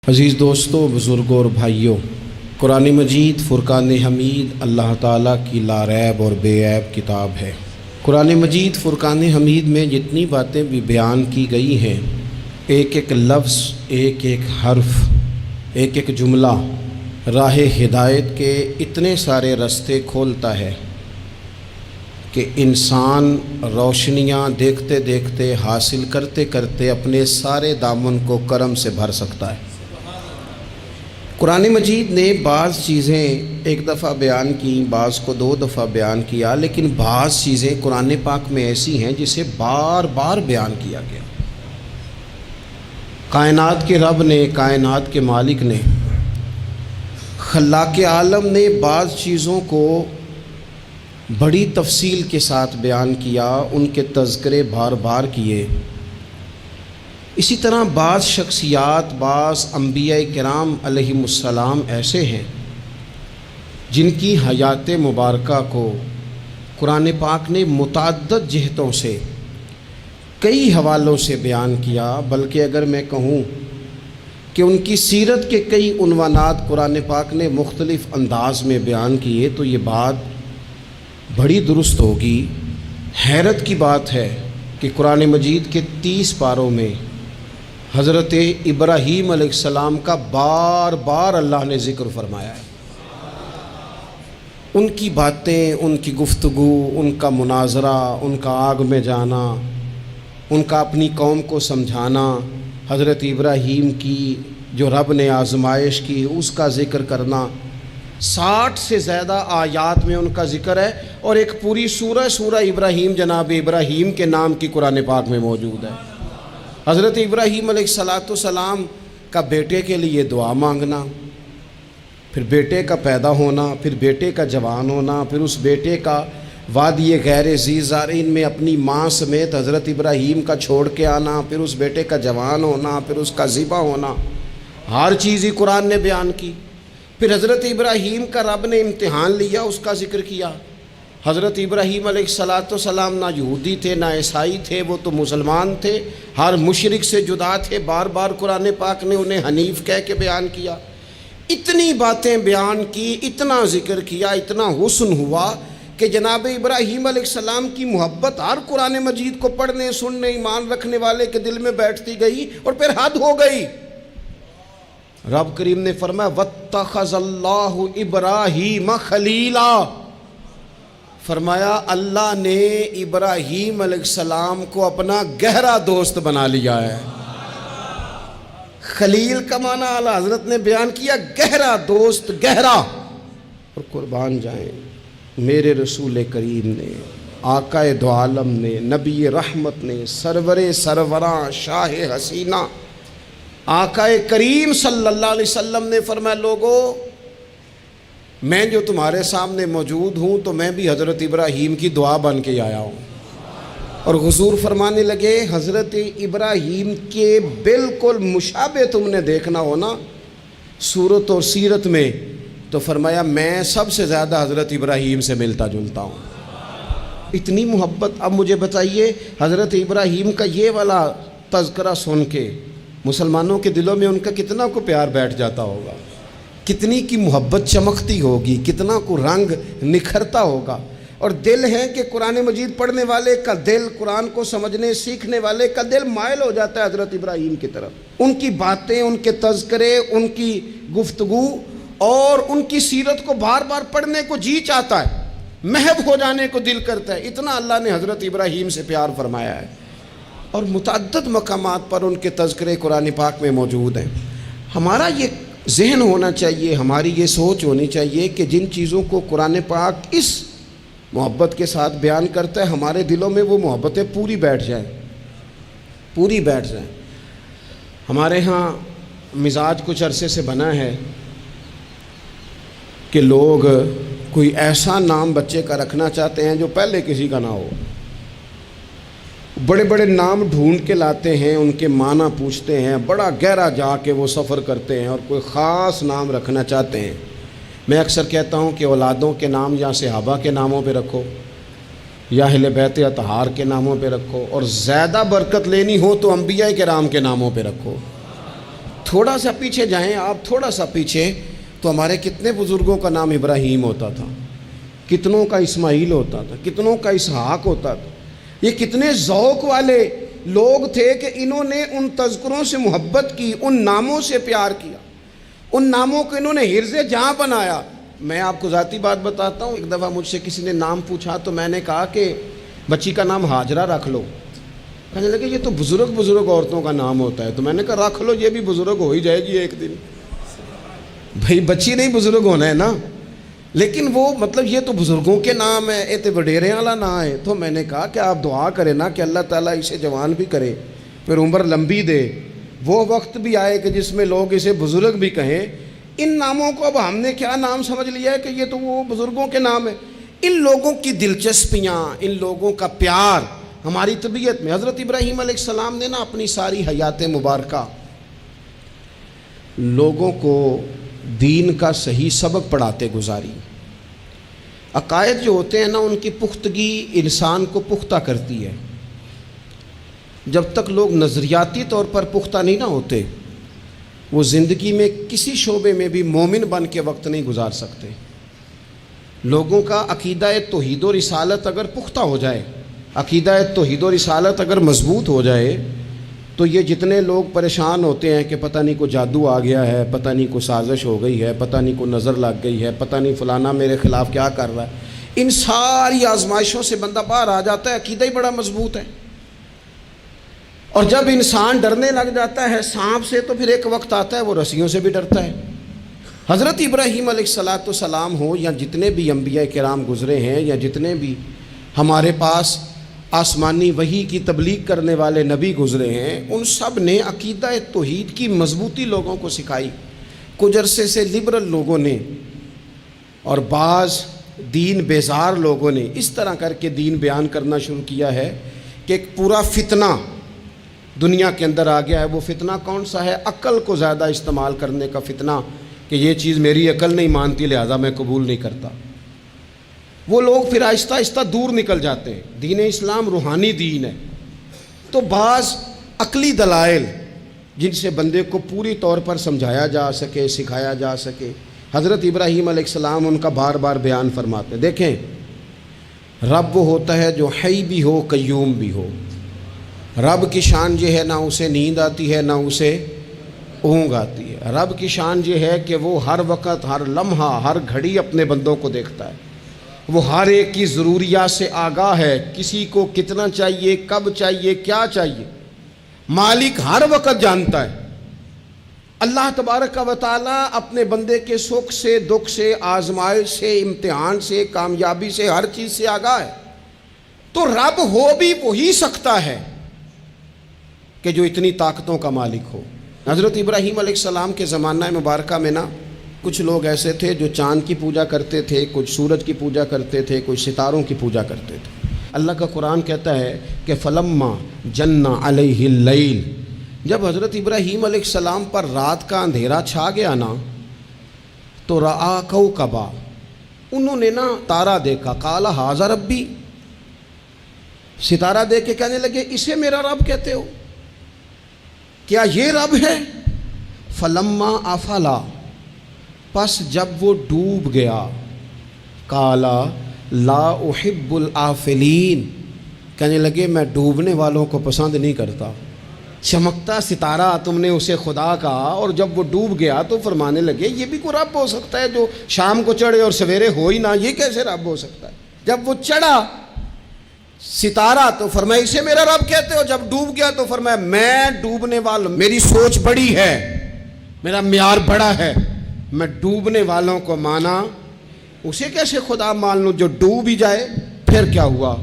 عزیز دوستو، بزرگوں اور بھائیوں، قرآن مجید فرقان حمید اللہ تعالیٰ کی لاریب اور بے عیب کتاب ہے۔ قرآن مجید فرقان حمید میں جتنی باتیں بھی بیان کی گئی ہیں، ایک ایک لفظ، ایک ایک حرف، ایک ایک جملہ راہ ہدایت کے اتنے سارے راستے کھولتا ہے کہ انسان روشنیاں دیکھتے دیکھتے، حاصل کرتے کرتے اپنے سارے دامن کو کرم سے بھر سکتا ہے۔ قرآن مجید نے بعض چیزیں ایک دفعہ بیان کی، بعض کو 2 دفعہ بیان کیا، لیکن بعض چیزیں قرآن پاک میں ایسی ہیں جسے بار بار بیان کیا گیا۔ کائنات کے رب نے، کائنات کے مالک نے، خلاق عالم نے بعض چیزوں کو بڑی تفصیل کے ساتھ بیان کیا، ان کے تذکرے بار بار کیے۔ اسی طرح بعض شخصیات، بعض انبیاء کرام علیہم السلام ایسے ہیں جن کی حیات مبارکہ کو قرآن پاک نے متعدد جہتوں سے، کئی حوالوں سے بیان کیا، بلکہ اگر میں کہوں کہ ان کی سیرت کے کئی عنوانات قرآن پاک نے مختلف انداز میں بیان کیے تو یہ بات بڑی درست ہوگی۔ حیرت کی بات ہے کہ قرآن مجید کے 30 پاروں میں حضرت ابراہیم علیہ السلام کا بار بار اللہ نے ذکر فرمایا ہے۔ ان کی باتیں، ان کی گفتگو، ان کا مناظرہ، ان کا آگ میں جانا، ان کا اپنی قوم کو سمجھانا، حضرت ابراہیم کی جو رب نے آزمائش کی اس کا ذکر کرنا، 60 سے زیادہ آیات میں ان کا ذکر ہے، اور ایک پوری سورہ ابراہیم جناب ابراہیم کے نام کی قرآن پاک میں موجود ہے۔ حضرت ابراہیم علیہ السلام کا بیٹے کے لیے دعا مانگنا، پھر بیٹے کا پیدا ہونا، پھر بیٹے کا جوان ہونا، پھر اس بیٹے کا وادی غیر ذی زارعین میں اپنی ماں سمیت حضرت ابراہیم کا چھوڑ کے آنا، پھر اس بیٹے کا جوان ہونا، پھر اس کا ذبح ہونا، ہر چیز ہی قرآن نے بیان کی۔ پھر حضرت ابراہیم کا رب نے امتحان لیا، اس کا ذکر کیا۔ حضرت ابراہیم علیہ السلام نہ یہودی تھے نہ عیسائی تھے، وہ تو مسلمان تھے، ہر مشرک سے جدا تھے۔ بار بار قرآن پاک نے انہیں حنیف کہہ کے بیان کیا۔ اتنی باتیں بیان کی، اتنا ذکر کیا، اتنا حسن ہوا کہ جناب ابراہیم علیہ السلام کی محبت ہر قرآن مجید کو پڑھنے، سننے، ایمان رکھنے والے کے دل میں بیٹھتی گئی، اور پھر حد ہو گئی۔ رب کریم نے فرمایا وَاتَّخَذَ اللَّهُ إِبْرَاهِيمَ خَلِيلًا، فرمایا اللہ نے ابراہیم علیہ السلام کو اپنا گہرا دوست بنا لیا ہے۔ خلیل کا معنی اعلیٰ حضرت نے بیان کیا، گہرا دوست، گہرا۔ اور قربان جائیں میرے رسول کریم نے، آقا دو عالم نے، نبی رحمت نے، سرور سروراں، شاہ حسینہ آقا کریم صلی اللہ علیہ وسلم نے فرمایا لوگو، میں جو تمہارے سامنے موجود ہوں تو میں بھی حضرت ابراہیم کی دعا بن کے آیا ہوں۔ اور حضور فرمانے لگے حضرت ابراہیم کے بالکل مشابہ تم نے دیکھنا ہونا صورت اور سیرت میں، تو فرمایا میں سب سے زیادہ حضرت ابراہیم سے ملتا جلتا ہوں۔ اتنی محبت۔ اب مجھے بتائیے حضرت ابراہیم کا یہ والا تذکرہ سن کے مسلمانوں کے دلوں میں ان کا کتنا کو پیار بیٹھ جاتا ہوگا، کتنی کی محبت چمکتی ہوگی، کتنا کو رنگ نکھرتا ہوگا۔ اور دل ہے کہ قرآن مجید پڑھنے والے کا دل، قرآن کو سمجھنے سیکھنے والے کا دل مائل ہو جاتا ہے حضرت ابراہیم کی طرف۔ ان کی باتیں، ان کے تذکرے، ان کی گفتگو اور ان کی سیرت کو بار بار پڑھنے کو جی چاہتا ہے، محو ہو جانے کو دل کرتا ہے۔ اتنا اللہ نے حضرت ابراہیم سے پیار فرمایا ہے، اور متعدد مقامات پر ان کے تذکرے قرآن پاک میں موجود ہیں۔ ہمارا یہ ذہن ہونا چاہیے، ہماری یہ سوچ ہونی چاہیے کہ جن چیزوں کو قرآن پاک اس محبت کے ساتھ بیان کرتا ہے، ہمارے دلوں میں وہ محبتیں پوری بیٹھ جائیں، پوری بیٹھ جائیں۔ ہمارے ہاں مزاج کچھ عرصے سے بنا ہے کہ لوگ کوئی ایسا نام بچے کا رکھنا چاہتے ہیں جو پہلے کسی کا نہ ہو، بڑے بڑے نام ڈھونڈ کے لاتے ہیں، ان کے معنی پوچھتے ہیں، بڑا گہرا جا کے وہ سفر کرتے ہیں اور کوئی خاص نام رکھنا چاہتے ہیں۔ میں اکثر کہتا ہوں کہ اولادوں کے نام یا صحابہ کے ناموں پہ رکھو، یا اہل بیت اطہار کے ناموں پہ رکھو، اور زیادہ برکت لینی ہو تو انبیاء کرام کے ناموں پہ رکھو۔ تھوڑا سا پیچھے جائیں، آپ تھوڑا سا پیچھے، تو ہمارے کتنے بزرگوں کا نام ابراہیم ہوتا تھا، کتنوں کا اسماعیل ہوتا تھا، کتنوں کا اسحاق ہوتا تھا۔ یہ کتنے ذوق والے لوگ تھے کہ انہوں نے ان تذکروں سے محبت کی، ان ناموں سے پیار کیا، ان ناموں کو انہوں نے حرز جاں بنایا۔ میں آپ کو ذاتی بات بتاتا ہوں، ایک دفعہ مجھ سے کسی نے نام پوچھا تو میں نے کہا کہ بچی کا نام ہاجرہ رکھ لو۔ کہنے لگے یہ تو بزرگ عورتوں کا نام ہوتا ہے، تو میں نے کہا رکھ لو، یہ بھی بزرگ ہو ہی جائے گی ایک دن۔ بھائی بچی نہیں بزرگ ہونا ہے نا، لیکن وہ مطلب یہ تو بزرگوں کے نام ہے، یہ تو وڈیرے والا نام ہے۔ تو میں نے کہا کہ آپ دعا کریں نا کہ اللہ تعالیٰ اسے جوان بھی کرے، پھر عمر لمبی دے، وہ وقت بھی آئے کہ جس میں لوگ اسے بزرگ بھی کہیں۔ ان ناموں کو اب ہم نے کیا نام سمجھ لیا ہے کہ یہ تو وہ بزرگوں کے نام ہیں۔ ان لوگوں کی دلچسپیاں، ان لوگوں کا پیار ہماری طبیعت میں۔ حضرت ابراہیم علیہ السلام نے نا اپنی ساری حیات مبارکہ لوگوں کو دین کا صحیح سبق پڑھاتے گزاری۔ عقائد جو ہوتے ہیں نا، ان کی پختگی انسان کو پختہ کرتی ہے۔ جب تک لوگ نظریاتی طور پر پختہ نہیں نہ ہوتے، وہ زندگی میں کسی شعبے میں بھی مومن بن کے وقت نہیں گزار سکتے۔ لوگوں کا عقیدہ توحید و رسالت اگر پختہ ہو جائے، عقیدہ توحید و رسالت اگر مضبوط ہو جائے، تو یہ جتنے لوگ پریشان ہوتے ہیں کہ پتہ نہیں کو جادو آ گیا ہے، پتہ نہیں کو سازش ہو گئی ہے، پتہ نہیں کو نظر لگ گئی ہے، پتہ نہیں فلانا میرے خلاف کیا کر رہا ہے، ان ساری آزمائشوں سے بندہ باہر آ جاتا ہے۔ عقیدہ ہی بڑا مضبوط ہے۔ اور جب انسان ڈرنے لگ جاتا ہے سانپ سے، تو پھر ایک وقت آتا ہے وہ رسیوں سے بھی ڈرتا ہے۔ حضرت ابراہیم علیہ السلام ہو یا جتنے بھی انبیاء کرام گزرے ہیں، یا جتنے بھی ہمارے پاس آسمانی وحی کی تبلیغ کرنے والے نبی گزرے ہیں، ان سب نے عقیدہ توحید کی مضبوطی لوگوں کو سکھائی۔ کچھ عرصے سے لبرل لوگوں نے اور بعض دین بیزار لوگوں نے اس طرح کر کے دین بیان کرنا شروع کیا ہے کہ ایک پورا فتنہ دنیا کے اندر آ گیا ہے۔ وہ فتنہ کون سا ہے؟ عقل کو زیادہ استعمال کرنے کا فتنہ، کہ یہ چیز میری عقل نہیں مانتی لہذا میں قبول نہیں کرتا۔ وہ لوگ پھر آہستہ آہستہ دور نکل جاتے ہیں۔ دین اسلام روحانی دین ہے، تو بعض عقلی دلائل جن سے بندے کو پوری طور پر سمجھایا جا سکے، سکھایا جا سکے، حضرت ابراہیم علیہ السلام ان کا بار بار بیان فرماتے ہیں۔ دیکھیں، رب وہ ہوتا ہے جو حی بھی ہو، قیوم بھی ہو۔ رب کی شان یہ ہے نہ اسے نیند آتی ہے نہ اسے اونگ آتی ہے۔ رب کی شان یہ ہے کہ وہ ہر وقت، ہر لمحہ، ہر گھڑی اپنے بندوں کو دیکھتا ہے۔ وہ ہر ایک کی ضروریات سے آگاہ ہے، کسی کو کتنا چاہیے، کب چاہیے، کیا چاہیے، مالک ہر وقت جانتا ہے۔ اللہ تبارک و تعالیٰ اپنے بندے کے سکھ سے، دکھ سے، آزمائش سے، امتحان سے، کامیابی سے، ہر چیز سے آگاہ ہے۔ تو رب ہو بھی وہی سکتا ہے کہ جو اتنی طاقتوں کا مالک ہو۔ حضرت ابراہیم علیہ السلام کے زمانہ مبارکہ میں نا کچھ لوگ ایسے تھے جو چاند کی پوجا کرتے تھے، کچھ سورج کی پوجا کرتے تھے، کچھ ستاروں کی پوجا کرتے تھے۔ اللہ کا قرآن کہتا ہے کہ فلما جن علیہ اللیل، جب حضرت ابراہیم علیہ السلام پر رات کا اندھیرا چھا گیا نا، تو رآ کوکبا، انہوں نے نا تارا دیکھا، قال ھذا ربی، ستارہ دیکھ کے کہنے لگے اسے میرا رب کہتے ہو؟ کیا یہ رب ہے؟ فلما افلا، پس جب وہ ڈوب گیا، قالا لا احب الآفلین، کہنے لگے میں ڈوبنے والوں کو پسند نہیں کرتا۔ چمکتا ستارہ تم نے اسے خدا کہا، اور جب وہ ڈوب گیا تو فرمانے لگے یہ بھی کوئی رب ہو سکتا ہے جو شام کو چڑھے اور سویرے ہو ہی نہ، یہ کیسے رب ہو سکتا ہے؟ جب وہ چڑھا ستارہ تو فرمایا اسے میرا رب کہتے ہو، جب ڈوب گیا تو فرمایا میں ڈوبنے والا، میری سوچ بڑی ہے، میرا معیار بڑا ہے، میں ڈوبنے والوں کو مانا، اسے کیسے خدا مان لوں جو ڈوب ہی جائے؟ پھر کیا ہوا؟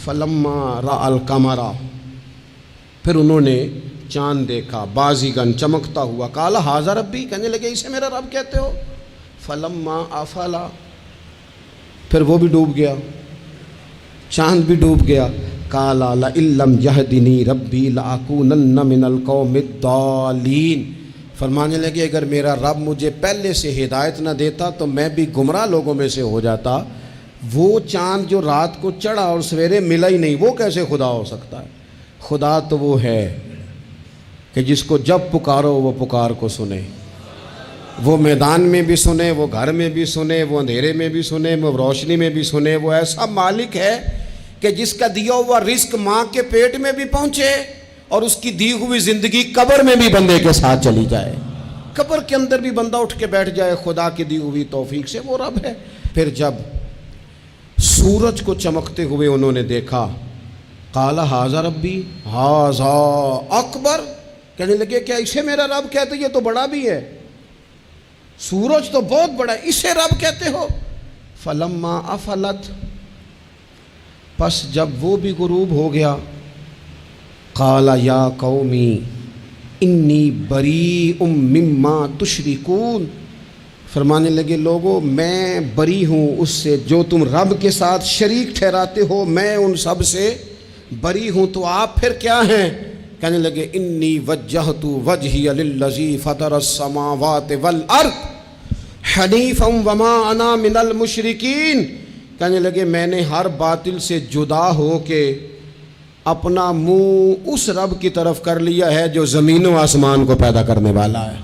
فلما رأى القمر، پھر انہوں نے چاند دیکھا، بازیگن چمکتا ہوا، قال ھذا ربی، کہنے لگے اسے میرا رب کہتے ہو؟ فلما افلا، پھر وہ بھی ڈوب گیا، چاند بھی ڈوب گیا، قال لئن لم یہدنی ربی لأکونن من القوم الضالین، فرمانے لگے اگر میرا رب مجھے پہلے سے ہدایت نہ دیتا تو میں بھی گمراہ لوگوں میں سے ہو جاتا۔ وہ چاند جو رات کو چڑھا اور سویرے ملا ہی نہیں، وہ کیسے خدا ہو سکتا ہے؟ خدا تو وہ ہے کہ جس کو جب پکارو وہ پکار کو سنے، وہ میدان میں بھی سنے، وہ گھر میں بھی سنے، وہ اندھیرے میں بھی سنے، وہ روشنی میں بھی سنے۔ وہ ایسا مالک ہے کہ جس کا دیا ہوا رزق ماں کے پیٹ میں بھی پہنچے اور اس کی دی ہوئی زندگی قبر میں بھی بندے کے ساتھ چلی جائے، قبر کے اندر بھی بندہ اٹھ کے بیٹھ جائے خدا کی دی ہوئی توفیق سے، وہ رب ہے۔ پھر جب سورج کو چمکتے ہوئے انہوں نے دیکھا، قال ھذا ربی ھذا اکبر، کہنے لگے کیا اسے میرا رب کہتے؟ یہ تو بڑا بھی ہے، سورج تو بہت بڑا ہے، اسے رب کہتے ہو؟ فلما افلت، پس جب وہ بھی غروب ہو گیا، قال یا قومی انی بریء مما تشرکون، فرمانے لگے لوگو میں بری ہوں اس سے جو تم رب کے ساتھ شریک ٹھہراتے ہو، میں ان سب سے بری ہوں۔ تو آپ پھر کیا ہیں؟ کہنے لگے انی وجہت وجہی للذی فطر السماوات والارض حنیفا وما انا من المشرکین، کہنے لگے میں نے ہر باطل سے جدا ہو کے اپنا منہ اس رب کی طرف کر لیا ہے جو زمین و آسمان کو پیدا کرنے والا ہے،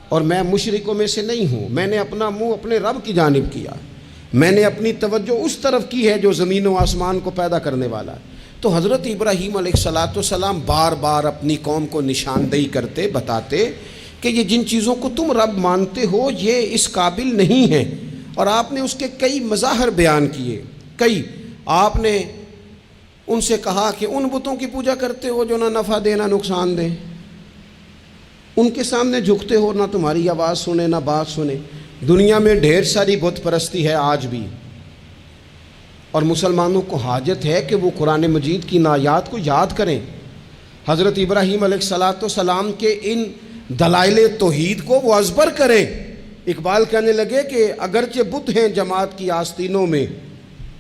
اور میں مشرکوں میں سے نہیں ہوں۔ میں نے اپنا منہ اپنے رب کی جانب کیا، میں نے اپنی توجہ اس طرف کی ہے جو زمین و آسمان کو پیدا کرنے والا ہے۔ تو حضرت ابراہیم علیہ السلام بار بار اپنی قوم کو نشاندہی کرتے، بتاتے کہ یہ جن چیزوں کو تم رب مانتے ہو یہ اس قابل نہیں ہیں، اور آپ نے اس کے کئی مظاہر بیان کیے۔ کئی آپ نے ان سے کہا کہ ان بتوں کی پوجا کرتے ہو جو نہ نفع دے نہ نقصان دے، ان کے سامنے جھکتے ہو، نہ تمہاری آواز سنے نہ بات سنے۔ دنیا میں ڈھیر ساری بت پرستی ہے آج بھی، اور مسلمانوں کو حاجت ہے کہ وہ قرآن مجید کی آیات کو یاد کریں، حضرت ابراہیم علیہ السلام کے ان دلائل توحید کو وہ ازبر کریں۔ اقبال کہنے لگے کہ اگرچہ بت ہیں جماعت کی آستینوں میں،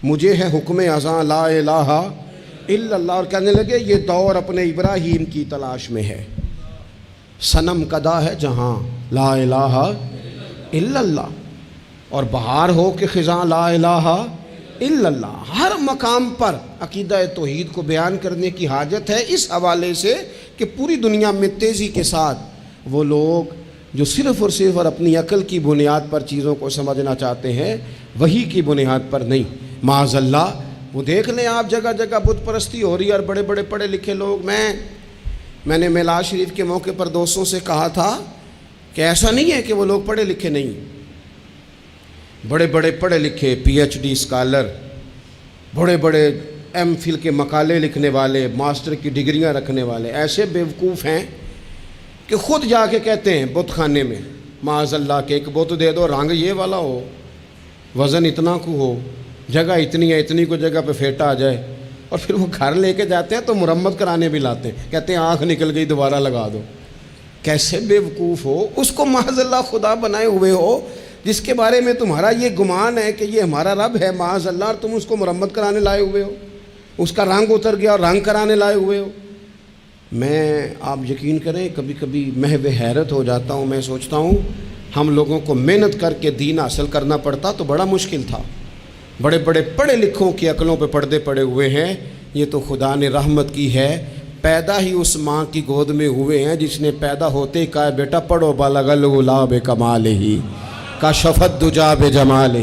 مجھے ہے حکم اذاں لا الہ الا اللہ، اور کہنے لگے یہ دور اپنے ابراہیم کی تلاش میں ہے، صنم کدا ہے جہاں لا الہ الا اللہ، اور بہار ہو کہ خزاں لا الہ الا اللہ۔ ہر مقام پر عقیدہ توحید کو بیان کرنے کی حاجت ہے، اس حوالے سے کہ پوری دنیا میں تیزی کے ساتھ وہ لوگ جو صرف اور صرف اور اپنی عقل کی بنیاد پر چیزوں کو سمجھنا چاہتے ہیں، وہی کی بنیاد پر نہیں، معاذ اللہ۔ وہ دیکھ لیں آپ جگہ جگہ بت پرستی ہو رہی ہے، اور بڑے بڑے پڑھے لکھے لوگ، میں نے میلاد شریف کے موقع پر دوستوں سے کہا تھا کہ ایسا نہیں ہے کہ وہ لوگ پڑھے لکھے نہیں، بڑے بڑے پڑھے لکھے پی ایچ ڈی اسکالر، بڑے بڑے ایم فل کے مقالے لکھنے والے، ماسٹر کی ڈگریاں رکھنے والے ایسے بیوقوف ہیں کہ خود جا کے کہتے ہیں بت خانے میں معاذ اللہ کہ ایک بت دے دو، رنگ یہ والا ہو، وزن اتنا کو ہو، جگہ اتنی ہے، اتنی کو جگہ پہ پھیٹا آ جائے، اور پھر وہ گھر لے کے جاتے ہیں تو مرمت کرانے بھی لاتے ہیں، کہتے ہیں آنکھ نکل گئی دوبارہ لگا دو۔ کیسے بیوقوف ہو، اس کو معاذ اللہ خدا بنائے ہوئے ہو، جس کے بارے میں تمہارا یہ گمان ہے کہ یہ ہمارا رب ہے معاذ اللہ، اور تم اس کو مرمت کرانے لائے ہوئے ہو، اس کا رنگ اتر گیا اور رنگ کرانے لائے ہوئے ہو۔ میں آپ یقین کریں کبھی کبھی محو حیرت ہو جاتا ہوں، میں سوچتا ہوں ہم لوگوں کو محنت کر کے دین حاصل کرنا پڑتا تو بڑا مشکل تھا۔ بڑے بڑے پڑھے لکھوں کی عقلوں پہ پردے پڑے ہوئے ہیں، یہ تو خدا نے رحمت کی ہے، پیدا ہی اس ماں کی گود میں ہوئے ہیں جس نے پیدا ہوتے ہی کہا بیٹا پڑھو بالغ الغلا بکمالہ کشفت دجا بجمالہ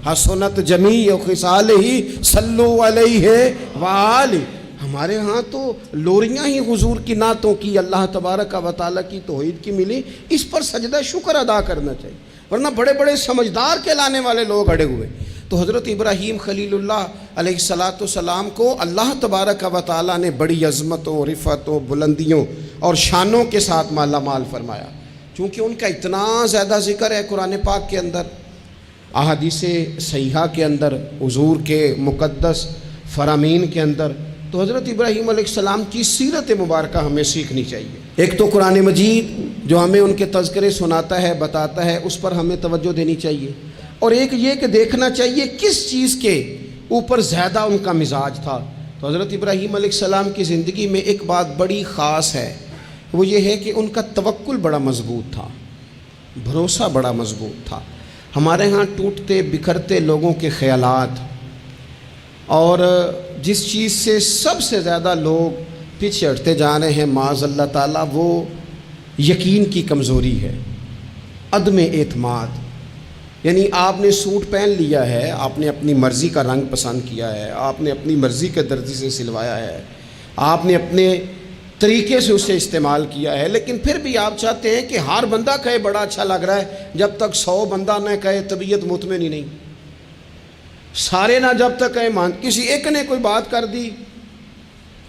حسنت جمیع خصالہ صلو علیہ وآلہ۔ ہمارے ہاں تو لوریاں ہی حضور کی نعتوں کی، اللہ تبارک و تعالیٰ کی توحید کی ملی، اس پر سجدہ شکر ادا کرنا چاہیے، ورنہ بڑے بڑے سمجھدار کہلانے والے لوگ اڑے ہوئے۔ تو حضرت ابراہیم خلیل اللہ علیہ السلام کو اللہ تبارک و تعالیٰ نے بڑی عظمتوں، رفعتوں، بلندیوں اور شانوں کے ساتھ مالا مال فرمایا، چونکہ ان کا اتنا زیادہ ذکر ہے قرآن پاک کے اندر، احادیث صحیحہ کے اندر، حضور کے مقدس فرامین کے اندر۔ تو حضرت ابراہیم علیہ السلام کی سیرت مبارکہ ہمیں سیکھنی چاہیے۔ ایک تو قرآن مجید جو ہمیں ان کے تذکرے سناتا ہے، بتاتا ہے، اس پر ہمیں توجہ دینی چاہیے، اور ایک یہ کہ دیکھنا چاہیے کس چیز کے اوپر زیادہ ان کا مزاج تھا۔ تو حضرت ابراہیم علیہ السلام کی زندگی میں ایک بات بڑی خاص ہے، وہ یہ ہے کہ ان کا توکل بڑا مضبوط تھا، بھروسہ بڑا مضبوط تھا۔ ہمارے ہاں ٹوٹتے بکھرتے لوگوں کے خیالات، اور جس چیز سے سب سے زیادہ لوگ پیچھے ہٹتے جا رہے ہیں معاذ اللہ تعالیٰ، وہ یقین کی کمزوری ہے، عدم اعتماد. یعنی آپ نے سوٹ پہن لیا ہے، آپ نے اپنی مرضی کا رنگ پسند کیا ہے، آپ نے اپنی مرضی کے درزی سے سلوایا ہے، آپ نے اپنے طریقے سے اسے استعمال کیا ہے، لیکن پھر بھی آپ چاہتے ہیں کہ ہر بندہ کہے بڑا اچھا لگ رہا ہے، جب تک 100 بندہ نہ کہے طبیعت مطمئن ہی نہیں. سارے نہ جب تک کہے مان، کسی ایک نے کوئی بات کر دی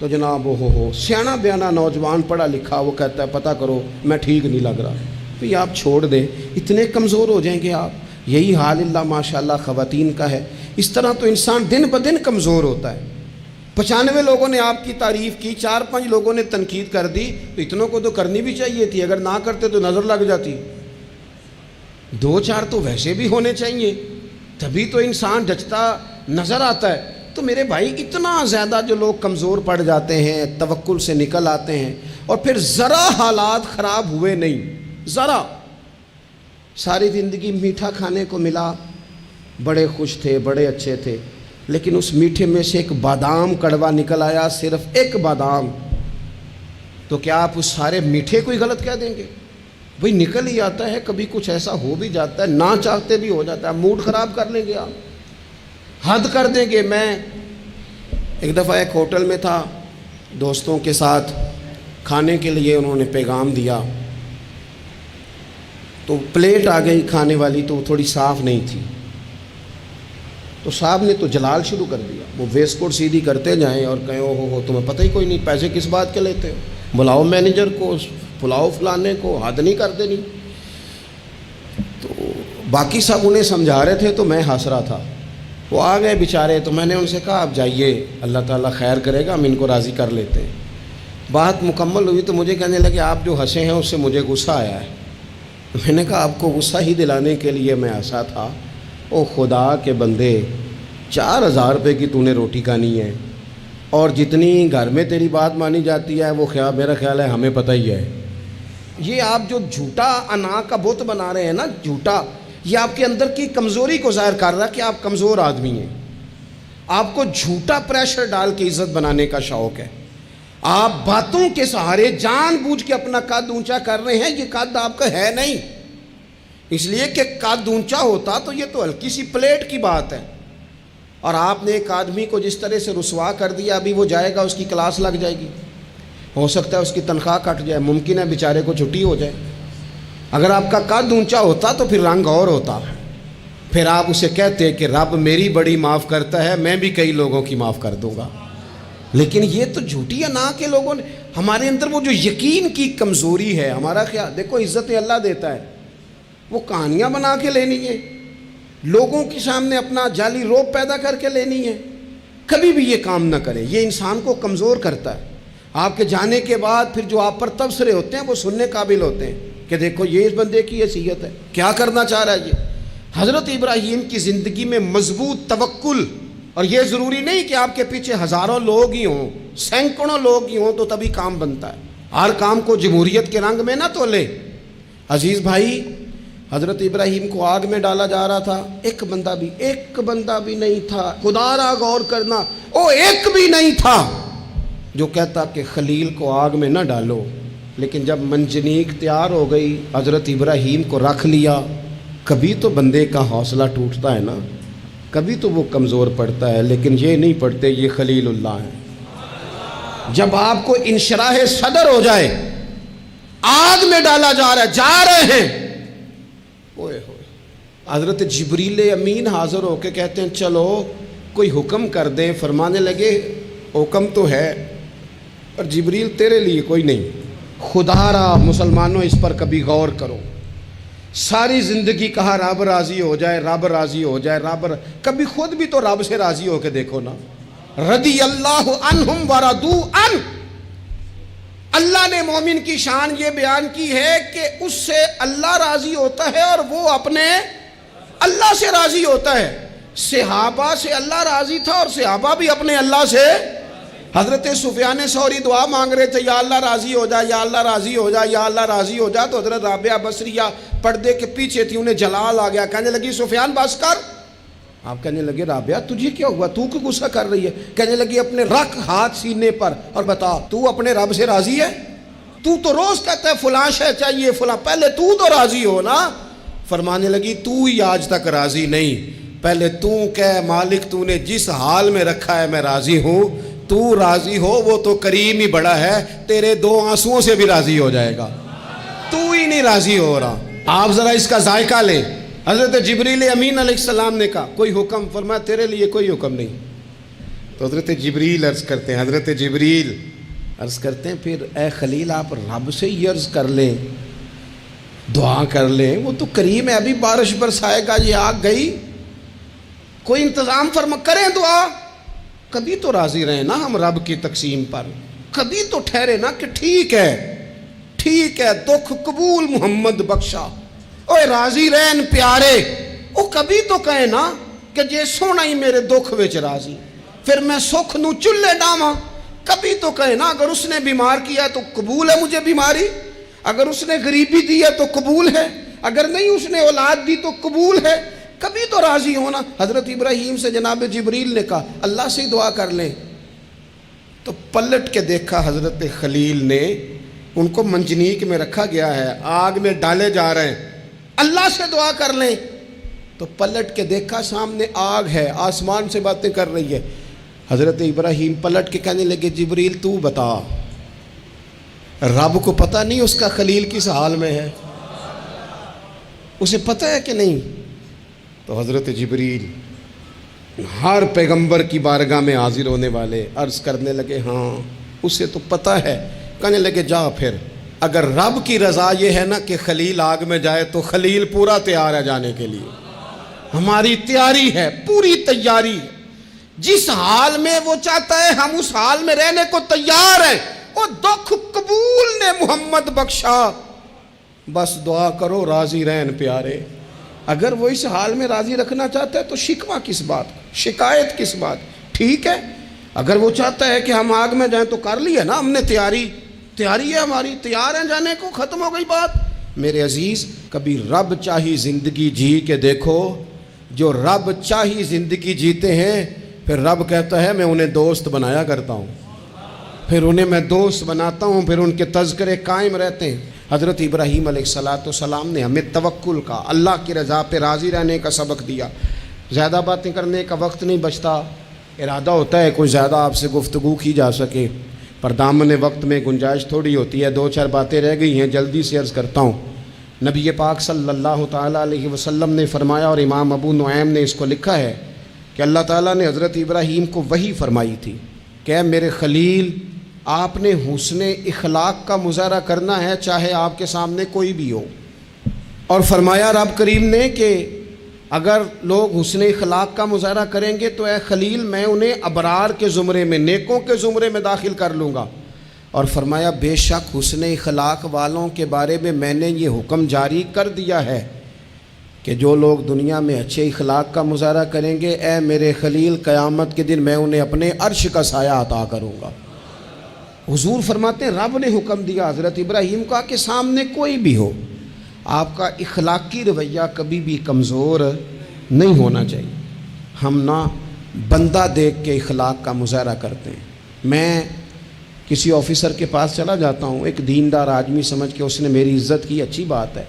تو جناب ہو سیانا بیانا نوجوان پڑھا لکھا وہ کہتا ہے پتہ کرو میں ٹھیک نہیں لگ رہا. تو آپ چھوڑ دیں، اتنے کمزور ہو جائیں گے آپ. یہی حال اللہ ماشاءاللہ خواتین کا ہے. اس طرح تو انسان دن بدن کمزور ہوتا ہے. 95 لوگوں نے آپ کی تعریف کی، 4-5 لوگوں نے تنقید کر دی، تو اتنوں کو تو کرنی بھی چاہیے تھی. اگر نہ کرتے تو نظر لگ جاتی. 2-4 تو ویسے بھی ہونے چاہیے، تبھی تو انسان جچتا نظر آتا ہے. تو میرے بھائی اتنا زیادہ جو لوگ کمزور پڑ جاتے ہیں، توکل سے نکل آتے ہیں، اور پھر ذرا حالات خراب ہوئے نہیں، ذرا ساری زندگی میٹھا کھانے کو ملا، بڑے خوش تھے، بڑے اچھے تھے، لیکن اس میٹھے میں سے ایک بادام کڑوا نکل آیا، صرف ایک بادام، تو کیا آپ اس سارے میٹھے کو ہی غلط کہہ دیں گے؟ بھئی نکل ہی آتا ہے، کبھی کچھ ایسا ہو بھی جاتا ہے، نہ چاہتے بھی ہو جاتا ہے، موڈ خراب کر لیں گے آپ، حد کر دیں گے. میں ایک دفعہ ایک ہوٹل میں تھا، دوستوں کے ساتھ کھانے کے لیے انہوں نے پیغام دیا، تو پلیٹ آ گئی کھانے والی، تو وہ تھوڑی صاف نہیں تھی، تو صاحب نے تو جلال شروع کر دیا. وہ ویسٹ کوٹ سیدھی کرتے جائیں اور کہیں ہو تمہیں پتہ ہی کوئی نہیں، پیسے کس بات کے لیتے ہو، بلاؤ مینیجر کو، پلاؤ فلانے کو، حد نہیں کرتے نہیں. تو باقی سب انہیں سمجھا رہے تھے تو میں ہنس رہا تھا. وہ آ گئے بیچارے، تو میں نے ان سے کہا آپ جائیے، اللہ تعالیٰ خیر کرے گا، ہم ان کو راضی کر لیتے ہیں. بات مکمل ہوئی تو مجھے کہنے لگے آپ جو ہنسے ہیں اس سے مجھے غصہ آیا ہے. میں نے کہا آپ کو غصہ ہی دلانے کے لیے میں ہنسا تھا. او خدا کے بندے، 4000 روپے کی تو نے روٹی کھانی ہے، اور جتنی گھر میں تیری بات مانی جاتی ہے وہ میرا خیال ہے ہمیں پتہ ہی ہے. یہ آپ جو جھوٹا انا کا بت بنا رہے ہیں نا، جھوٹا، یہ آپ کے اندر کی کمزوری کو ظاہر کر رہا ہے کہ آپ کمزور آدمی ہیں. آپ کو جھوٹا پریشر ڈال کے عزت بنانے کا شوق ہے. آپ باتوں کے سہارے جان بوجھ کے اپنا قد اونچا کر رہے ہیں. یہ قد آپ کا ہے نہیں، اس لیے کہ قد اونچا ہوتا تو یہ تو ہلکی سی پلیٹ کی بات ہے. اور آپ نے ایک آدمی کو جس طرح سے رسوا کر دیا، ابھی وہ جائے گا، اس کی کلاس لگ جائے گی، ہو سکتا ہے اس کی تنخواہ کٹ جائے، ممکن ہے بیچارے کو چھٹی ہو جائے. اگر آپ کا قد اونچا ہوتا تو پھر رنگ اور ہوتا، پھر آپ اسے کہتے کہ رب میری بڑی معاف کرتا ہے، میں بھی کئی لوگوں کی معاف کر دوں گا. لیکن یہ تو جھوٹی انا کے لوگوں نے، ہمارے اندر وہ جو یقین کی کمزوری ہے، ہمارا خیال، دیکھو عزت اللہ دیتا ہے، وہ کہانیاں بنا کے لینی ہے، لوگوں کے سامنے اپنا جعلی روب پیدا کر کے لینی ہے. کبھی بھی یہ کام نہ کریں، یہ انسان کو کمزور کرتا ہے. آپ کے جانے کے بعد پھر جو آپ پر تبصرے ہوتے ہیں وہ سننے قابل ہوتے ہیں کہ دیکھو یہ اس بندے کی حیثیت ہے، کیا کرنا چاہ رہا ہے یہ. حضرت ابراہیم کی زندگی میں مضبوط توکل، اور یہ ضروری نہیں کہ آپ کے پیچھے ہزاروں لوگ ہی ہوں، سینکڑوں لوگ ہی ہوں تو تبھی کام بنتا ہے. ہر کام کو جمہوریت کے رنگ میں نہ تولے. عزیز بھائی، حضرت ابراہیم کو آگ میں ڈالا جا رہا تھا، ایک بندہ بھی نہیں تھا. خدا را غور کرنا، ایک بھی نہیں تھا جو کہتا کہ خلیل کو آگ میں نہ ڈالو. لیکن جب منجنیق تیار ہو گئی، حضرت ابراہیم کو رکھ لیا. کبھی تو بندے کا حوصلہ ٹوٹتا ہے نا، کبھی تو وہ کمزور پڑتا ہے، لیکن یہ نہیں پڑتے، یہ خلیل اللہ ہیں. جب آپ کو انشراح صدر ہو جائے، آگ میں ڈالا جا رہا ہے، جا رہے ہیں، حضرت جبریل امین حاضر ہو کے کہتے ہیں چلو کوئی حکم کر دیں. فرمانے لگے حکم تو ہے پر جبریل تیرے لیے کوئی نہیں. خدا را مسلمانوں اس پر کبھی غور کرو. ساری زندگی کہا رب راضی ہو جائے، رب راضی ہو جائے، کبھی خود بھی تو رب سے راضی ہو کے دیکھو نا. رضی اللہ عنہم ورضوا عنہ. اللہ نے مومن کی شان یہ بیان کی ہے کہ اس سے اللہ راضی ہوتا ہے اور وہ اپنے اللہ سے راضی ہوتا ہے. صحابہ سے اللہ راضی تھا اور صحابہ بھی اپنے اللہ سے. حضرت سفیان ثوری دعا مانگ رہے تھے، یا اللہ راضی ہو جا، یا اللہ راضی ہو جا، یا اللہ راضی ہو جا. تو حضرت رابعہ بصریہ پردے کے پیچھے تھی، انہیں جلال آ گیا، کہنے لگی سفیان بس کر، آپ کہنے لگے رابعہ تجھے کیا ہوا، تو کیوں غصہ کر رہی ہے؟ کہنے لگی اپنے رکھ ہاتھ سینے پر اور بتا تو اپنے رب سے راضی ہے؟ تو روز کہتا ہے فلاں شے چاہیے فلاں، پہلے تو راضی ہو نا۔ فرمانے لگی تو ہی آج تک راضی نہیں، پہلے تو کہہ مالک تو نے جس حال میں رکھا ہے میں راضی ہوں، تو راضی ہو، وہ تو کریم ہی بڑا ہے، تیرے 2 آنسوؤں سے بھی راضی ہو جائے گا، تو ہی نہیں راضی ہو رہا۔ آپ ذرا اس کا ذائقہ لیں۔ حضرت جبریل امین علیہ السلام نے کہا کوئی حکم؟ فرمایا تیرے لیے کوئی حکم نہیں۔ تو حضرت جبریل عرض کرتے ہیں، حضرت جبریل عرض کرتے ہیں پھر اے خلیل آپ رب سے ہی عرض کر لیں، دعا کر لیں، وہ تو کریم ہے، ابھی بارش برسائے گا، یہ آگ گئی، کوئی انتظام فرما کریں دعا۔ کبھی تو راضی رہیں نا ہم رب کی تقسیم پر، کبھی تو ٹھہرے نا کہ ٹھیک ہے دکھ قبول محمد بخشا، اوے راضی رہن پیارے، او کبھی تو کہے نا کہ جے سونا ہی میرے دکھ وچ راضی، پھر میں سکھ نو چلے ڈاواں۔ کبھی تو کہے نا اگر اس نے بیمار کیا تو قبول ہے مجھے بیماری، اگر اس نے غریبی دی ہے تو قبول ہے، اگر نہیں اس نے اولاد دی تو قبول ہے، کبھی تو راضی ہونا۔ حضرت ابراہیم سے جناب جبریل نے کہا اللہ سے دعا کر لیں، تو پلٹ کے دیکھا حضرت خلیل نے، ان کو منجنیق میں رکھا گیا ہے، آگ میں ڈالے جا رہے ہیں، اللہ سے دعا کر لیں، تو پلٹ کے دیکھا سامنے آگ ہے، آسمان سے باتیں کر رہی ہے۔ حضرت ابراہیم پلٹ کے کہنے لگے جبریل تو بتا، رب کو پتہ نہیں اس کا خلیل کس حال میں ہے، اسے پتہ ہے کہ نہیں؟ تو حضرت جبریل ہر پیغمبر کی بارگاہ میں حاضر ہونے والے عرض کرنے لگے ہاں اسے تو پتہ ہے۔ کہنے لگے جا پھر، اگر رب کی رضا یہ ہے نا کہ خلیل آگ میں جائے تو خلیل پورا تیار ہے جانے کے لیے، ہماری تیاری ہے، پوری تیاری ہے، جس حال میں وہ چاہتا ہے ہم اس حال میں رہنے کو تیار ہیں۔ وہ دکھ قبول نے محمد بخشا، بس دعا کرو راضی رہن پیارے۔ اگر وہ اس حال میں راضی رکھنا چاہتا ہے تو شکوہ کس بات، شکایت کس بات؟ ٹھیک ہے، اگر وہ چاہتا ہے کہ ہم آگ میں جائیں تو کر لی ہے نا ہم نے تیاری ہے ہماری، تیار ہیں جانے کو، ختم ہو گئی بات۔ میرے عزیز کبھی رب چاہی زندگی جی کے دیکھو، جو رب چاہی زندگی جیتے ہیں پھر رب کہتا ہے میں انہیں دوست بنایا کرتا ہوں، پھر انہیں میں دوست بناتا ہوں، پھر ان کے تذکرے قائم رہتے ہیں۔ حضرت ابراہیم علیہ السلام نے ہمیں توکل کا، اللہ کی رضا پہ راضی رہنے کا سبق دیا۔ زیادہ باتیں کرنے کا وقت نہیں بچتا، ارادہ ہوتا ہے کوئی زیادہ آپ سے گفتگو کی جا سکے، پر دامن وقت میں گنجائش تھوڑی ہوتی ہے، 2-4 باتیں رہ گئی ہیں، جلدی سے عرض کرتا ہوں۔ نبی پاک صلی اللہ تعالیٰ علیہ وسلم نے فرمایا، اور امام ابو نعیم نے اس کو لکھا ہے کہ اللہ تعالیٰ نے حضرت ابراہیم کو وحی فرمائی تھی کہ اے میرے خلیل آپ نے حسن اخلاق کا مظاہرہ کرنا ہے چاہے آپ کے سامنے کوئی بھی ہو، اور فرمایا رب کریم نے کہ اگر لوگ حسن اخلاق کا مظاہرہ کریں گے تو اے خلیل میں انہیں ابرار کے زمرے میں، نیکوں کے زمرے میں داخل کر لوں گا، اور فرمایا بے شک حسن اخلاق والوں کے بارے میں میں نے یہ حکم جاری کر دیا ہے کہ جو لوگ دنیا میں اچھے اخلاق کا مظاہرہ کریں گے اے میرے خلیل قیامت کے دن میں انہیں اپنے عرش کا سایہ عطا کروں گا۔ حضور فرماتے ہیں رب نے حکم دیا حضرت ابراہیم کا کہ سامنے کوئی بھی ہو آپ کا اخلاقی رویہ کبھی بھی کمزور نہیں ہونا چاہیے۔ ہم نہ بندہ دیکھ کے اخلاق کا مظاہرہ کرتے ہیں۔ میں کسی آفیسر کے پاس چلا جاتا ہوں، ایک دیندار آدمی سمجھ کے اس نے میری عزت کی، اچھی بات ہے،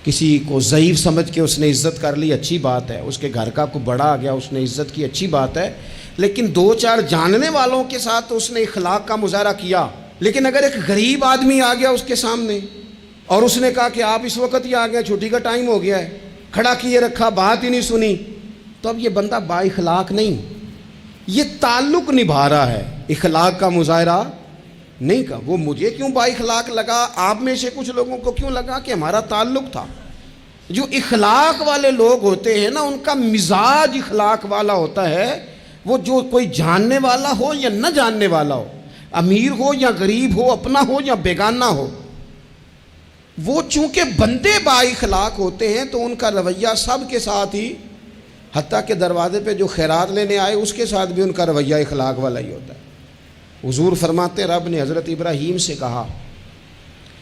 کسی کو ضعیف سمجھ کے اس نے عزت کر لی، اچھی بات ہے، اس کے گھر کا کوئی بڑا آ گیا اس نے عزت کی، اچھی بات ہے، لیکن 2-4 جاننے والوں کے ساتھ اس نے اخلاق کا مظاہرہ کیا۔ لیکن اگر ایک غریب آدمی آ گیا اس کے سامنے اور اس نے کہا کہ آپ اس وقت ہی آ گئے، چھٹی کا ٹائم ہو گیا ہے، کھڑا کیے رکھا، بات ہی نہیں سنی، تو اب یہ بندہ با اخلاق نہیں، یہ تعلق نبھا رہا ہے، اخلاق کا مظاہرہ نہیں کہا۔ وہ مجھے کیوں با اخلاق لگا، آپ میں سے کچھ لوگوں کو کیوں لگا کہ ہمارا تعلق تھا۔ جو اخلاق والے لوگ ہوتے ہیں نا ان کا مزاج اخلاق والا ہوتا ہے، وہ جو کوئی جاننے والا ہو یا نہ جاننے والا ہو، امیر ہو یا غریب ہو، اپنا ہو یا بیگانہ ہو، وہ چونکہ بندے با اخلاق ہوتے ہیں تو ان کا رویہ سب کے ساتھ ہی، حتیٰ کہ دروازے پہ جو خیرات لینے آئے اس کے ساتھ بھی ان کا رویہ اخلاق والا ہی ہوتا ہے۔ حضور فرماتے رب نے حضرت ابراہیم سے کہا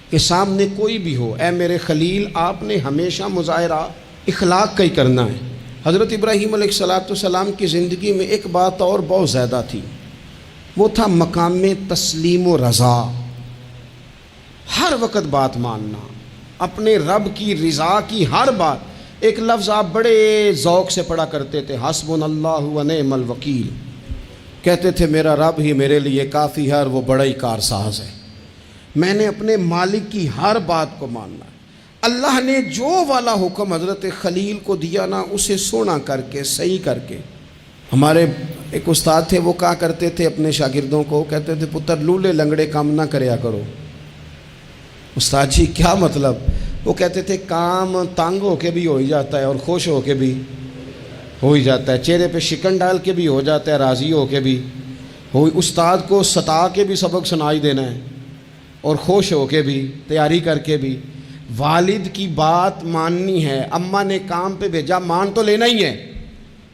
کہ سامنے کوئی بھی ہو اے میرے خلیل آپ نے ہمیشہ مظاہرہ اخلاق کا ہی کرنا ہے، حضرت ابراہیم علیہ السلام کی زندگی میں ایک بات اور بہت زیادہ تھی، وہ تھا مقام تسلیم و رضا، ہر وقت بات ماننا، اپنے رب کی رضا کی ہر بات۔ ایک لفظ آپ بڑے ذوق سے پڑھا کرتے تھے، حسبنا اللہ و نعم الوکیل، کہتے تھے میرا رب ہی میرے لیے کافی ہے اور وہ بڑا ہی کارساز ہے، میں نے اپنے مالک کی ہر بات کو ماننا ہے۔ اللہ نے جو والا حکم حضرت خلیل کو دیا نا، اسے سونا کر کے صحیح کر کے۔ ہمارے ایک استاد تھے، وہ کہا کرتے تھے اپنے شاگردوں کو، کہتے تھے پتر لولے لنگڑے کام نہ کریا کرو۔ استاد جی کیا مطلب؟ وہ کہتے تھے کام تانگ ہو کے بھی ہو ہی جاتا ہے اور خوش ہو کے بھی ہو ہی جاتا ہے، چہرے پہ شکن ڈال کے بھی ہو جاتا ہے، راضی ہو کے بھی ہو، استاد کو ستا کے بھی سبق سنائی دینا ہے اور خوش ہو کے بھی، تیاری کر کے بھی۔ والد کی بات ماننی ہے، اماں نے کام پہ بھیجا مان تو لینا ہی ہے،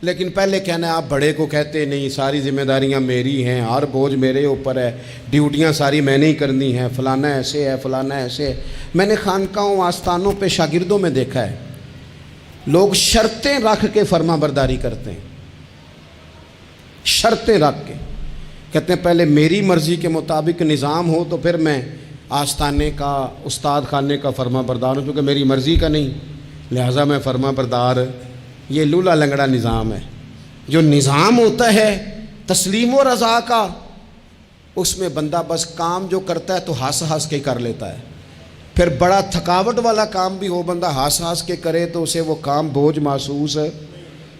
لیکن پہلے کہنا ہے آپ بڑے کو کہتے نہیں، ساری ذمہ داریاں میری ہیں، ہر بوجھ میرے اوپر ہے، ڈیوٹیاں ساری میں نے ہی کرنی ہیں، فلانا ایسے ہے فلانا ایسے ہے۔ میں نے خانقاہوں آستانوں پہ شاگردوں میں دیکھا ہے، لوگ شرطیں رکھ کے فرما برداری کرتے ہیں، شرطیں رکھ کے کہتے ہیں پہلے میری مرضی کے مطابق نظام ہو تو پھر میں آستانے کا استاد خانے کا فرما بردار ہوں، کیونکہ میری مرضی کا نہیں لہٰذا میں فرما بردار۔ یہ لولا لنگڑا نظام ہے۔ جو نظام ہوتا ہے تسلیم و رضا کا، اس میں بندہ بس کام جو کرتا ہے تو ہنس ہنس کے کر لیتا ہے، پھر بڑا تھکاوٹ والا کام بھی ہو بندہ ہنس ہنس کے کرے تو اسے وہ کام بوجھ محسوس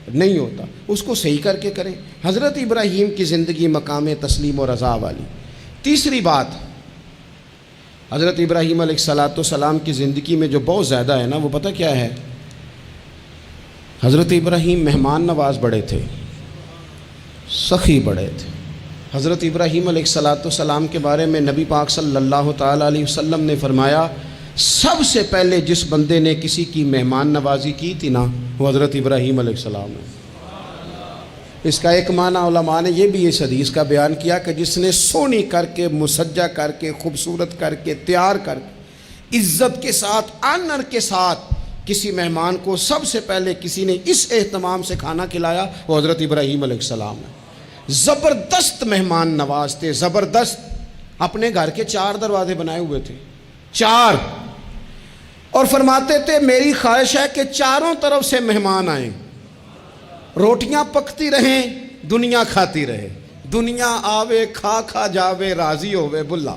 نہیں ہوتا، اس کو صحیح کر کے کریں۔ حضرت ابراہیم کی زندگی مقام تسلیم و رضا والی۔ تیسری بات، حضرت ابراہیم علیہ السلام کی زندگی میں جو بہت زیادہ ہے نا، وہ پتہ کیا ہے؟ حضرت ابراہیم مہمان نواز بڑے تھے، سخی بڑے تھے۔ حضرت ابراہیم علیہ السلام کے بارے میں نبی پاک صلی اللہ تعالیٰ علیہ وسلم نے فرمایا، سب سے پہلے جس بندے نے کسی کی مہمان نوازی کی تھی نا، وہ حضرت ابراہیم علیہ السلام ہے۔ اس کا ایک معنی علماء نے یہ بھی اس حدیث کا بیان کیا کہ جس نے سونی کر کے، مسجہ کر کے، خوبصورت کر کے، تیار کر کے، عزت کے ساتھ، آنر کے ساتھ کسی مہمان کو سب سے پہلے کسی نے اس اہتمام سے کھانا کھلایا، وہ حضرت ابراہیم علیہ السلام ہے۔ زبردست مہمان نواز تھے، زبردست۔ اپنے گھر کے 4 دروازے بنائے ہوئے تھے، 4، اور فرماتے تھے میری خواہش ہے کہ چاروں طرف سے مہمان آئیں، روٹیاں پکتی رہیں، دنیا کھاتی رہے، دنیا آوے کھا کھا جاوے، راضی ہوئے بلا،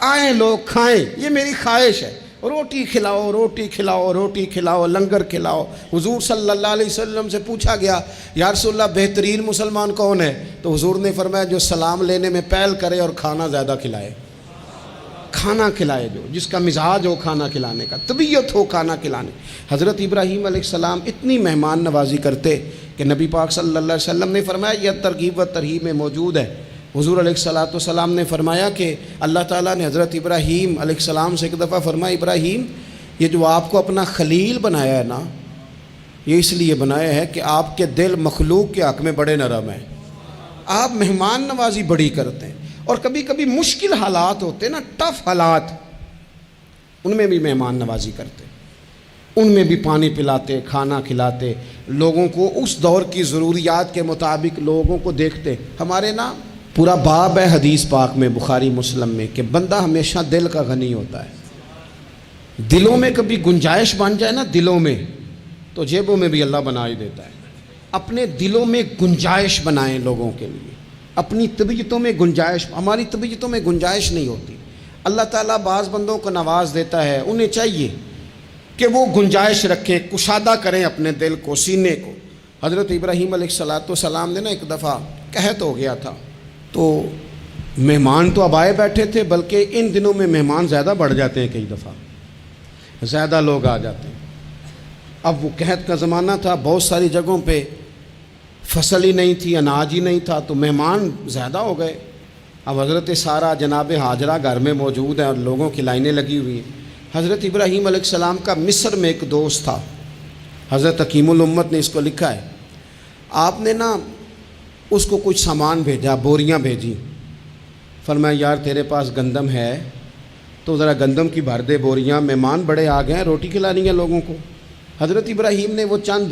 آئیں لوگ کھائیں، یہ میری خواہش ہے۔ روٹی کھلاؤ، روٹی کھلاؤ، روٹی کھلاؤ، لنگر کھلاؤ۔ حضور صلی اللہ علیہ وسلم سے پوچھا گیا یا رسول اللہ بہترین مسلمان کون ہے؟ تو حضور نے فرمایا جو سلام لینے میں پہل کرے اور کھانا زیادہ کھلائے، کھانا کھلائے، جو جس کا مزاج ہو کھانا کھلانے کا، طبیعت ہو کھانا کھلانے۔ حضرت ابراہیم علیہ السلام اتنی مہمان نوازی کرتے کہ نبی پاک صلی اللہ علیہ وسلم نے فرمایا یہ ترغیب و ترہیب میں موجود ہے۔ حضور علیہ السلام نے فرمایا کہ اللہ تعالیٰ نے حضرت ابراہیم علیہ السلام سے ایک دفعہ فرمایا، ابراہیم یہ جو آپ کو اپنا خلیل بنایا ہے نا، یہ اس لیے بنایا ہے کہ آپ کے دل مخلوق کے حق میں بڑے نرم ہیں، آپ مہمان نوازی بڑی کرتے ہیں، اور کبھی کبھی مشکل حالات ہوتے ہیں نا، ٹف حالات، ان میں بھی مہمان نوازی کرتے، ان میں بھی پانی پلاتے، کھانا کھلاتے، لوگوں کو اس دور کی ضروریات کے مطابق لوگوں کو دیکھتے۔ ہمارے نا پورا باب ہے حدیث پاک میں، بخاری مسلم میں، کہ بندہ ہمیشہ دل کا غنی ہوتا ہے۔ دلوں میں کبھی گنجائش بن جائے نا، دلوں میں، تو جیبوں میں بھی اللہ بنا ہی دیتا ہے۔ اپنے دلوں میں گنجائش بنائیں لوگوں کے لیے، اپنی طبیعتوں میں گنجائش۔ ہماری طبیعتوں میں گنجائش نہیں ہوتی، اللہ تعالیٰ بعض بندوں کو نواز دیتا ہے، انہیں چاہیے کہ وہ گنجائش رکھیں، کشادہ کریں اپنے دل کو، سینے کو۔ حضرت ابراہیم علیہ السلام نے نا ایک دفعہ قحط ہو گیا تھا، تو مہمان تو اب آئے بیٹھے تھے، بلکہ ان دنوں میں مہمان زیادہ بڑھ جاتے ہیں، کئی دفعہ زیادہ لوگ آ جاتے ہیں۔ اب وہ قحط کا زمانہ تھا، بہت ساری جگہوں پہ فصل ہی نہیں تھی، اناج ہی نہیں تھا، تو مہمان زیادہ ہو گئے۔ اب حضرت سارہ جناب ہاجرہ گھر میں موجود ہیں اور لوگوں کی لائنیں لگی ہوئی ہیں۔ حضرت ابراہیم علیہ السلام کا مصر میں ایک دوست تھا، حضرت حکیم الامت نے اس کو لکھا ہے، آپ نے نا اس کو کچھ سامان بھیجا، بوریاں بھیجی، فرمایا یار تیرے پاس گندم ہے تو ذرا گندم کی بھر دے بوریاں، مہمان بڑے آ گئے ہیں، روٹی کھلانی ہے لوگوں کو۔ حضرت ابراہیم نے وہ چند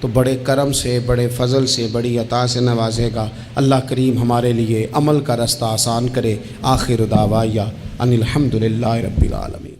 تو بڑے کرم سے، بڑے فضل سے، بڑی عطا سے نوازے گا۔ اللہ کریم ہمارے لیے عمل کا رستہ آسان کرے۔ آخر دعوایا ان الحمد للہ رب العالمین۔